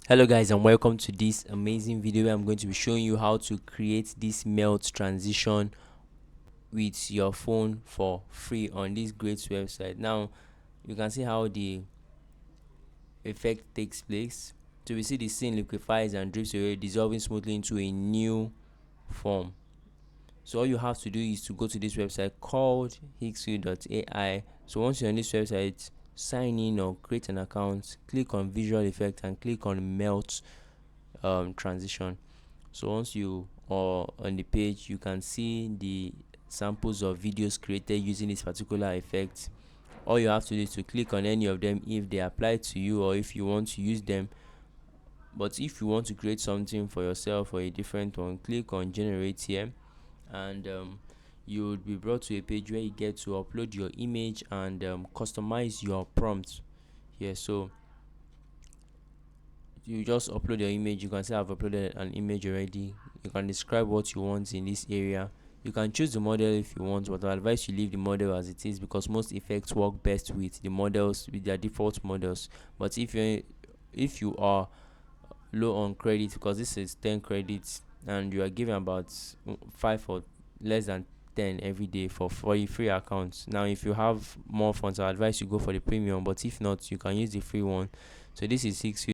Hello guys, and welcome to this amazing video where I'm going to be showing you how to create this melt transition with your phone for free on this great website. Now you can see how the effect takes place. So we see the scene liquefies and drips away, dissolving smoothly into a new form. So all you have to do is to go to this website called higgsfield.ai. So once you're on this website, sign in or create an account, click on visual effect and click on melt transition. So once you are on the page, you can see the samples of videos created using this particular effect. All you have to do is to click on any of them if they apply to you or if you want to use them. But if you want to create something for yourself or a different one, click on generate here, and you will be brought to a page where you get to upload your image and customize your prompt here. So you just upload your image. You can say I've uploaded an image already. You can describe what you want in this area. You can choose the model if you want, but I advise you leave the model as it is because most effects work best with the models, with their default models. But if you are low on credit, because this is 10 credits and you are given about 5 or less than 10 every day for a free account. Now if you have more funds, I advise you go for the premium, but if not, you can use the free one. So this is 6